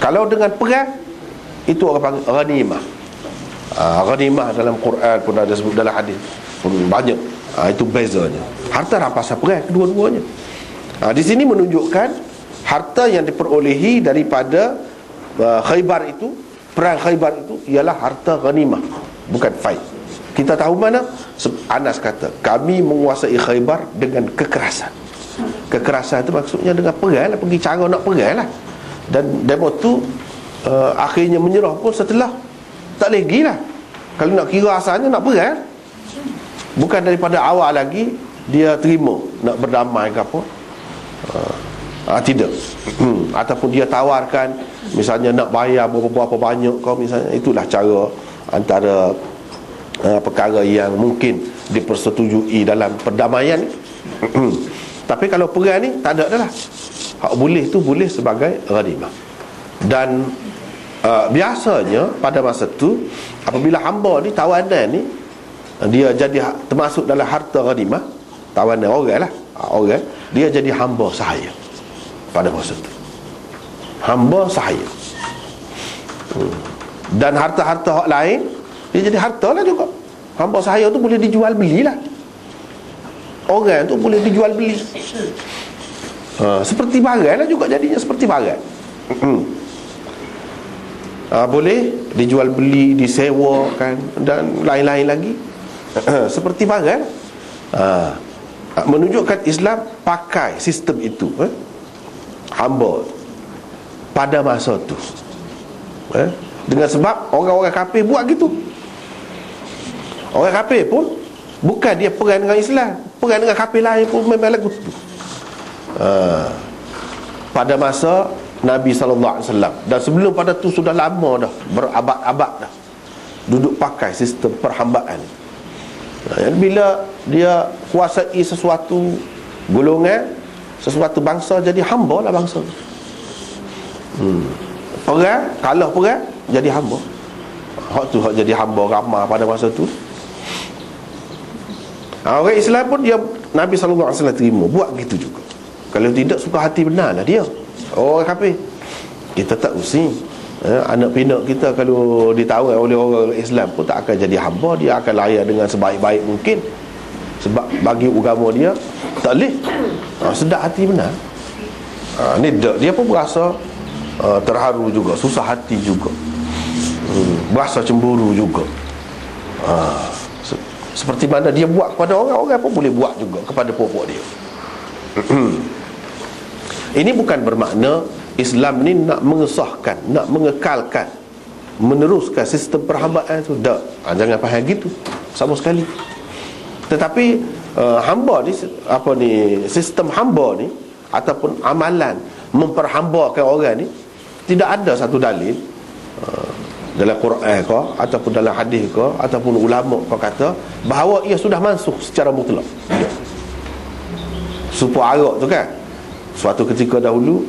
Kalau dengan perang, itu orang panggil ghanimah. Ghanimah dalam Quran pun ada sebut, dalam hadis pun banyak. Itu bezanya. Harta rampasan perang kedua-duanya. Di sini menunjukkan harta yang diperolehi daripada Khaybar itu, perang Khaybar itu ialah harta ghanimah, bukan faid. Kita tahu mana? Anas kata, kami menguasai Khaybar dengan kekerasan. Kekerasan itu maksudnya dengan perang lah, pergi cara nak perang lah. Dan demo tu akhirnya menyerah pun setelah tak lagi lah. Kalau nak kira asalnya nak perang, bukan daripada awal lagi dia terima nak berdamai ke apa. Tidak. Ataupun dia tawarkan misalnya nak bayar berapa banyak kau misalnya. Itulah cara antara perkara yang mungkin dipersetujui dalam perdamaian. Tapi kalau perang ni tak ada dah lah. Hak boleh tu boleh sebagai ghanimah. Dan biasanya pada masa tu apabila hamba ni, tawanan ni, dia jadi termasuk dalam harta ghanimah, tawanan orang lah, orang, dia jadi hamba sahaya pada masa tu. Hamba sahaya. Dan harta-harta hak lain dia jadi harta lah juga. Hamba sahaya tu boleh dijual belilah. Orang tu boleh dijual beli. Seperti barang lah juga jadinya, seperti barang. Boleh dijual beli, disewakan dan lain-lain lagi. Seperti barang. Menunjukkan Islam pakai sistem itu, hamba pada masa tu. Dengan sebab orang-orang kafir buat gitu. Orang kafir pun bukan dia perang dengan Islam, perang dengan kafir lain pun memang lagu tu. Pada masa Nabi SAW, dan sebelum pada tu sudah lama dah, berabad-abad dah duduk pakai sistem perhambaan. Bila dia kuasai sesuatu golongan, sesuatu bangsa, jadi hamba lah bangsa. Perang, kalah perang, jadi hamba. Hak tu hak jadi hamba ramai pada masa tu. Orang Islam pun dia, Nabi SAW terima, buat gitu juga. Kalau tidak, suka hati benar lah dia. Orang kafir kita tak usi. Anak pinak kita kalau ditawar oleh orang Islam pun tak akan jadi hamba. Dia akan layak dengan sebaik-baik mungkin. Sebab bagi agama dia tak boleh. Sedap hati benar. Ni dia pun berasa terharu juga, susah hati juga, berasa cemburu juga. Seperti mana dia buat kepada orang pun boleh buat juga kepada puak-puak dia. Ini bukan bermakna Islam ni nak mengesahkan, nak mengekalkan, meneruskan sistem perhambaan tu. Tak, jangan faham gitu sama sekali. Tetapi hamba ni, sistem hamba ni ataupun amalan memperhambakan orang ni, tidak ada satu dalil dalam Quran ke ataupun dalam hadis ke ataupun ulama ke kata bahawa ia sudah mansuh secara mutlak. Supaya arak tu kan, suatu ketika dahulu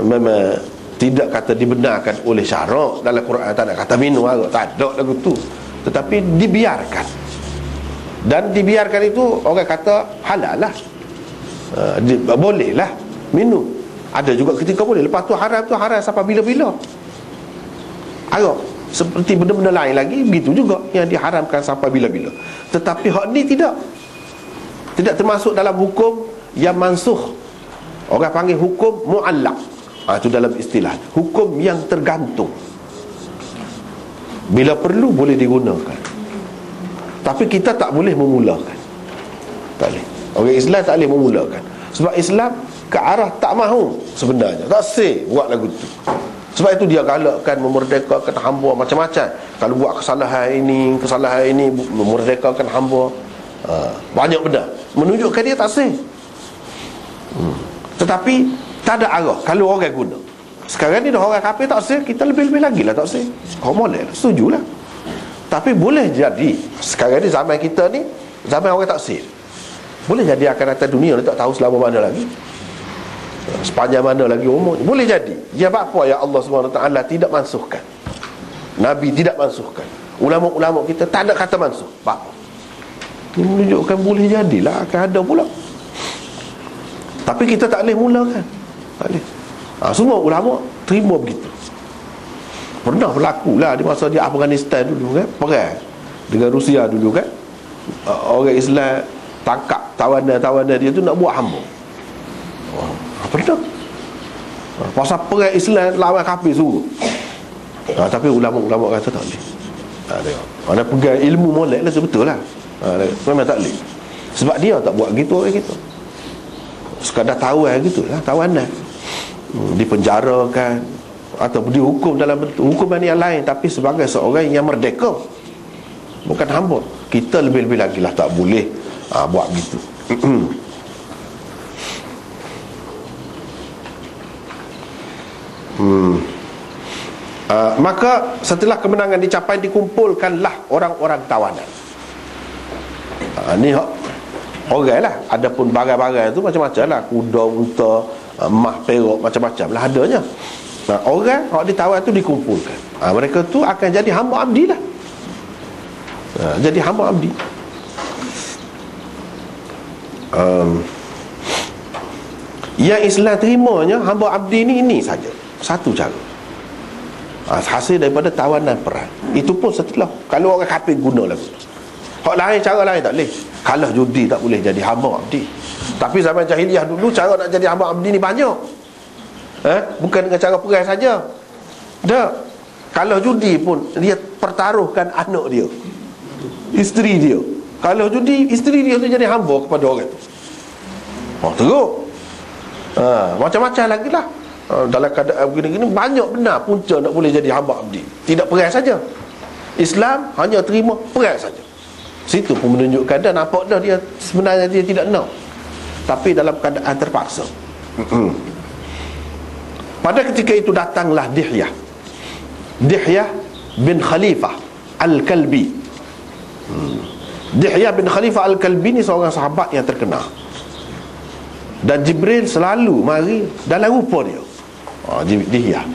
memang tidak kata dibenarkan oleh syarak dalam Quran, tak ada kata minum arak, tak ada lagu tu, tetapi dibiarkan. Dan dibiarkan itu orang kata halal lah, boleh lah minum. Ada juga ketika boleh, lepas tu haram sampai bila-bila. Arak seperti benda-benda lain lagi begitu juga yang diharamkan sampai bila-bila. Tetapi hak ni tidak termasuk dalam hukum yang mansuh. Orang panggil hukum mu'allaq. Itu dalam istilah hukum yang tergantung. Bila perlu boleh digunakan, tapi kita tak boleh memulakan. Tak boleh. Orang Islam tak boleh memulakan. Sebab Islam ke arah tak mahu sebenarnya, tak say buat lagu tu. Sebab itu dia galakkan memerdekakan hamba macam-macam. Kalau buat kesalahan ini memerdekakan hamba, banyak benda menunjukkan dia tak sah. Tetapi tak ada arah kalau orang guna. Sekarang ni dah orang kafir tak sah, kita lebih-lebih lagi lah tak sah. Kau boleh lah, setujulah. Tapi boleh jadi sekarang ni, zaman kita ni zaman orang tak sah, boleh jadi akan datang dunia ni tak tahu selama mana lagi, sepanjang mana lagi umur. Boleh jadi. Dia apa ya Allah SWT tidak mansuhkan, Nabi tidak mansuhkan, ulama-ulama kita tak ada kata mansuh. Apa? Ini menunjukkan boleh jadilah akan ada pula. Tapi kita tak boleh mulakan. Tak boleh. Semua ulama terima begitu. Pernah berlaku lah di masa di Afghanistan dulu kan, perang dengan Rusia dulu kan. Orang Islam tangkap tawanan dia tu nak buat hamba. Pernah. Pasal perang Islam lawan kafir suruh. Tapi ulama-ulama kata tak boleh. Tengok. Mana pegang ilmu molek lah, betul lah. Memang tak boleh. Sebab dia tak buat gitu orang gitu. Sekadar tawan gitu lah, tawanan. Dipenjarakan atau dihukum dalam bentuk hukuman yang lain, tapi sebagai seorang yang merdeka, bukan hamba. Kita lebih-lebih lagi lah tak boleh buat gitu. Maka setelah kemenangan dicapai, dikumpulkanlah orang-orang tawanan. Ni orang lah. Adapun barang-barang tu macam-macam lah, kuda, unta, emas, perak, macam-macam lah adanya. Orang ditawan tu dikumpulkan. Mereka tu akan jadi hamba abdi lah. Jadi hamba abdi. Yang Islam terimanya hamba abdi ini saja. Satu cara. Hasil daripada tawanan perang. Itu pun setelah, kalau orang kafir guna lagu tu. Hak lain, cara lain tak boleh. Kalah judi tak boleh jadi hamba abdi. Tapi zaman jahiliah dulu, cara nak jadi hamba abdi ni banyak. Bukan dengan cara perang saja. Dah, kalau judi pun dia pertaruhkan anak dia, isteri dia. Kalau judi, isteri dia tu jadi hamba kepada orang tu. Teruk. Macam-macam lagi lah. Dalam keadaan begini-gini, banyak benar punca nak boleh jadi hamba abdi. Tidak perang saja. Islam hanya terima perang saja. Situ pun menunjukkan dah, nampak dah dia sebenarnya dia tidak nak, tapi dalam keadaan terpaksa. Pada ketika itu datanglah Dihyah bin Khalifah Al-Kalbi. Dihyah bin Khalifah Al-Kalbi ni seorang sahabat yang terkenal, dan Jibril selalu mari dalam rupa dia. Dihyah.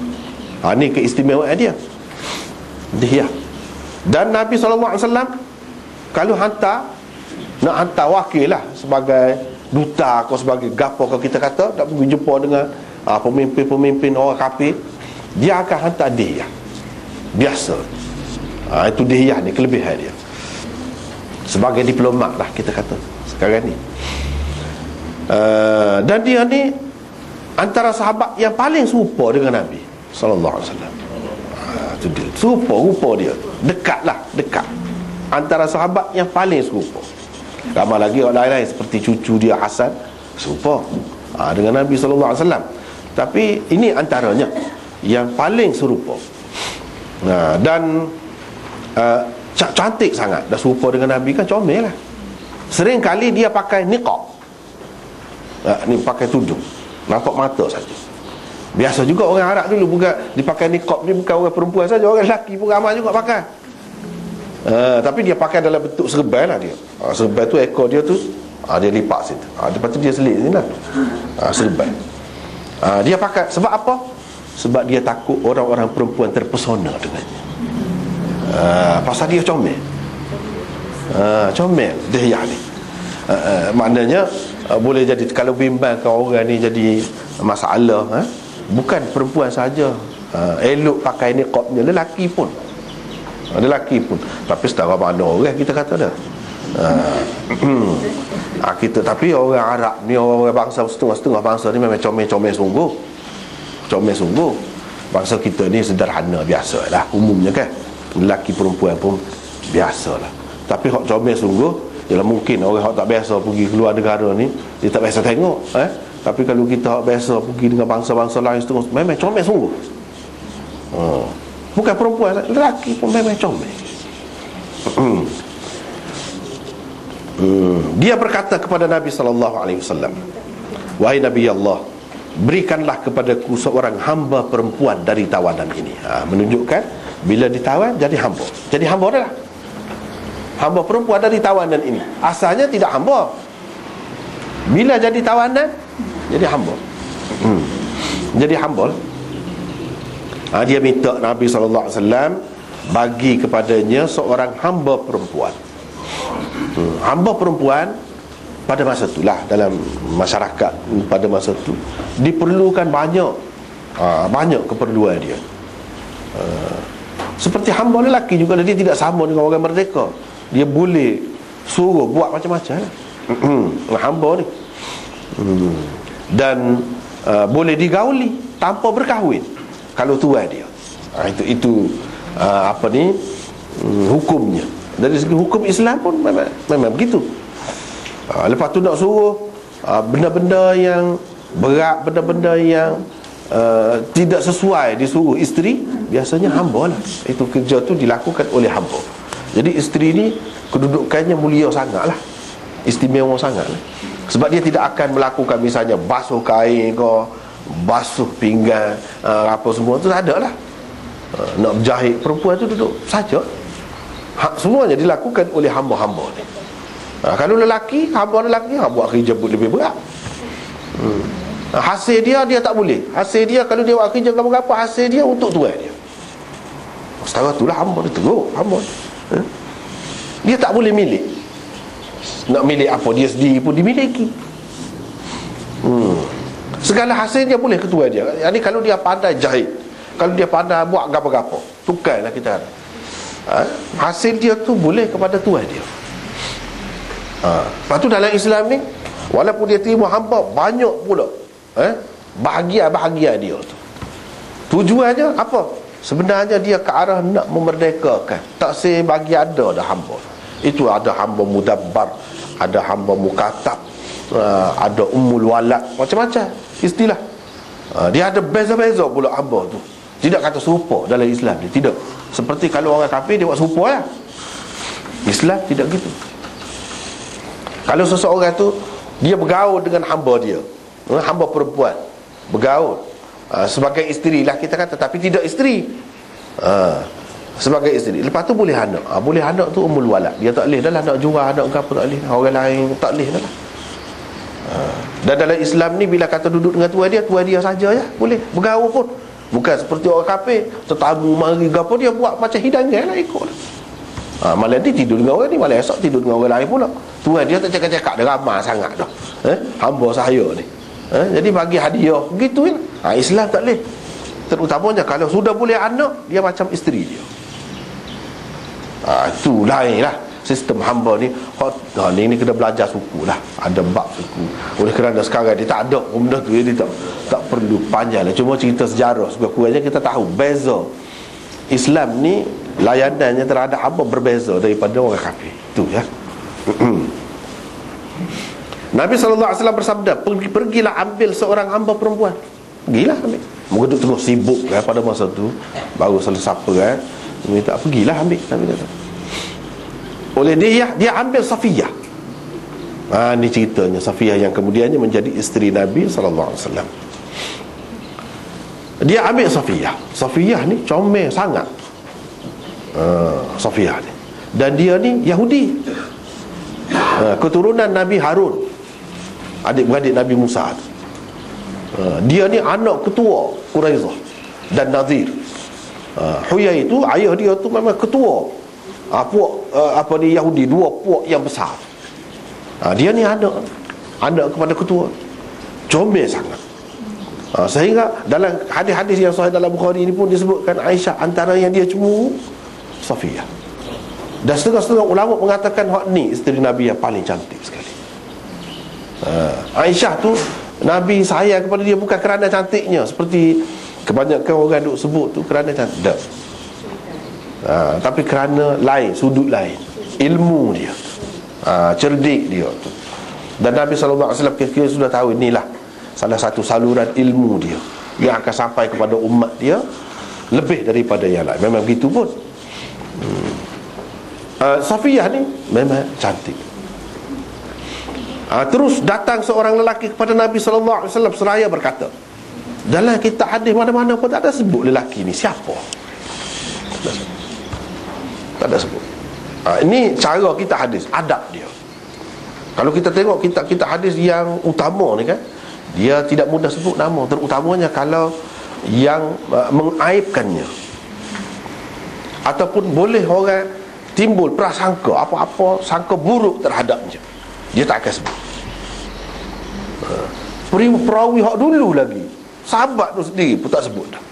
Ni keistimewaan dia, Dihyah. Dan Nabi SAW kalau nak hantar wakil lah, sebagai duta atau sebagai gapo, kalau kita kata nak pergi jumpa dengan pemimpin-pemimpin orang kafir, dia akan hantar Dihyah. Biasa. Itu Dihyah ni kelebihan dia, sebagai diplomat lah kita kata sekarang ni. Dan dia ni antara sahabat yang paling serupa dengan Nabi sallallahu alaihi wasallam. Itu dia, serupa rupa dia, dekat antara sahabat yang paling serupa. Ramai lagi orang lain seperti cucu dia Hasan serupa dengan Nabi sallallahu alaihi wasallam, tapi ini antaranya yang paling serupa. Dan cantik sangat, dah serupa dengan Nabi kan, comel lah. Sering kali dia pakai niqab. Ni pakai tudung, nampak mata saja. Biasa juga orang Arab dulu, bukan dipakai niqab ni, bukan orang perempuan saja, orang lelaki pun ramai juga pakai. Tapi dia pakai dalam bentuk serban lah dia. Serban tu ekor dia tu dia lipat situ. Lepas tu dia selit sini lah. Serban. Dia pakai sebab apa? Sebab dia takut orang-orang perempuan terpesona dengannya. Pasal dia comel. Comel Dihyah ni. Maknanya boleh jadi, kalau bimbangkan orang ni jadi masalah, bukan perempuan saja, elok pakai niqabnya, lelaki pun. Tapi setara mana orang kita kata dah. Kita, tapi orang Arab ni, orang bangsa setengah-setengah bangsa ni memang comel-comel sungguh. Comel sungguh. Bangsa kita ni sederhana biasalah umumnya kan. Lelaki perempuan pun biasalah. Tapi hak comel sungguh, ialah mungkin orang hak tak biasa pergi keluar negara ni, dia tak biasa tengok. Tapi kalau kita hak biasa pergi dengan bangsa-bangsa lain setengah, memang comel sungguh. Bukan perempuan, lelaki pun memang comel. Dia berkata kepada Nabi SAW, wahai Nabi Allah, berikanlah kepadaku seorang hamba perempuan dari tawanan ini. Menunjukkan bila ditawan jadi hamba. Jadi hamba dah lah. Hamba perempuan dari tawanan ini. Asalnya tidak hamba, bila jadi tawanan jadi hamba. Jadi hamba. Dia minta Nabi SAW bagi kepadanya seorang hamba perempuan. Hamba perempuan pada masa itulah, dalam masyarakat pada masa itu diperlukan banyak Banyak keperluan dia. Seperti hamba lelaki juga, dia tidak sama dengan orang merdeka. Dia boleh suruh buat macam-macam hamba ni. Dan boleh digauli tanpa berkahwin kalau tuan dia. Itu hukumnya. Dari segi hukum Islam pun memang begitu. Lepas tu nak suruh benda-benda yang berat, benda-benda yang tidak sesuai disuruh isteri, biasanya hamba lah. Itu kerja tu dilakukan oleh hamba. Jadi isteri ni kedudukannya mulia sangat lah, istimewa sangat lah. Sebab dia tidak akan melakukan misalnya basuh kain ke, basuh pinggan, apa semua tu tak ada lah. Nak berjahit, perempuan tu duduk saja. Semuanya dilakukan oleh hamba-hamba ni. Kalau lelaki, hamba lelaki buat kerja lebih berat. Hasil dia tak boleh. Hasil dia kalau dia buat kerja apa-apa, hasil dia untuk tuan dia. Setara itulah hamba dia teruk, hamba. Dia tak boleh milik. Nak milik apa dia sendiri pun dimiliki. Segala hasil dia boleh ketua dia. Jadi kalau dia pandai jahit, kalau dia pandai buat apa-apa, tukarlah kita. Hasil dia tu boleh kepada tuan dia. Lepas tu dalam Islam ni, walaupun dia terima hamba, banyak pula bahagia dia tu. Tujuannya apa? Sebenarnya dia ke arah nak memerdekakan. Tak sebagi ada dah hamba. Itu ada hamba mudabbar, ada hamba mukatab, ada ummul walad, macam-macam istilah. Dia ada beza-beza pula hamba tu. Tidak kata serupa dalam Islam ni, tidak. Seperti kalau orang kafir dia buat serupa lah. Islam tidak gitu. Kalau seseorang tu dia bergaul dengan hamba dia, hamba perempuan, bergaul sebagai isteri lah kita kata, tapi tidak isteri, sebagai isteri. Lepas tu boleh anak. Boleh anak tu ummul walad. Dia tak boleh dah lah nak jual anak ke apa, tak boleh. Orang lain tak boleh dah lah. Dan dalam Islam ni bila kata duduk dengan tuan dia saja ya, boleh bergaul pun. Bukan seperti orang kafir, tetamu mari ke apa, dia buat macam hidangan lah, ikut lah. Malam ni tidur dengan orang ni, malam esok tidur dengan orang lain pula. Tuan dia tak cakap-cakap, dia ramah sangat dah. Hamba saya ni. Jadi bagi hadiah begitu ya. Islam tak boleh. Terutamanya kalau sudah boleh anak, dia macam isteri dia. Itu lain lah sistem hamba ni. Ni kena belajar suku lah. Ada bab suku. Oleh kerana sekarang dia tak ada benda tu, dia tak perlu panjang lah. Cuma cerita sejarah sekurang-kurangnya kita tahu beza Islam ni, layanannya terhadap hamba berbeza daripada orang kafir. Itu ya. Nabi SAW bersabda, pergilah ambil seorang hamba perempuan. Pergilah ambil. Mungkin terus sibuk pada masa tu, baru selesai kan, minta pergilah ambil. Nabi kata. Oleh dia ambil Safiyah. Ni ceritanya Safiyah yang kemudiannya menjadi isteri Nabi SAW. Dia ambil Safiyah. Safiyah ni comel sangat. Safiyah ni. Dan dia ni Yahudi, keturunan Nabi Harun, adik-beradik Nabi Musa. Dia ni anak ketua Quraizah dan Nadir. Huyai itu ayah dia tu memang ketua puak ni Yahudi, dua puak yang besar. Dia ni anak kepada ketua, comel sangat. Sehingga dalam hadis-hadis yang sahih dalam Bukhari ini pun disebutkan Aisyah antara yang dia cemburu Safiyah. Dan setengah-setengah ulama mengatakan hak ni isteri Nabi yang paling cantik sekali. Aisyah tu Nabi sayang kepada dia bukan kerana cantiknya seperti kebanyakan orang duk sebut tu, kerana cantik tak. Tapi kerana lain, sudut lain, ilmu dia, cerdik dia tu. Dan Nabi SAW kira-kira sudah tahu inilah salah satu saluran ilmu dia yang akan sampai kepada umat dia lebih daripada yang lain. Memang begitu pun. Safiyah ni memang cantik. Terus datang seorang lelaki kepada Nabi SAW seraya berkata, dalam kitab hadis mana-mana pun tak ada sebut lelaki ni siapa. Tak ada sebut. Ini cara kita hadis, adab dia. Kalau kita tengok kitab-kitab hadis yang utama ni kan, dia tidak mudah sebut nama, terutamanya kalau yang mengaibkannya ataupun boleh orang timbul prasangka apa-apa, sangka buruk terhadapnya, dia tak akan sebut. Perawi hak dulu lagi, Sahabat tu sendiri pun tak sebut dah.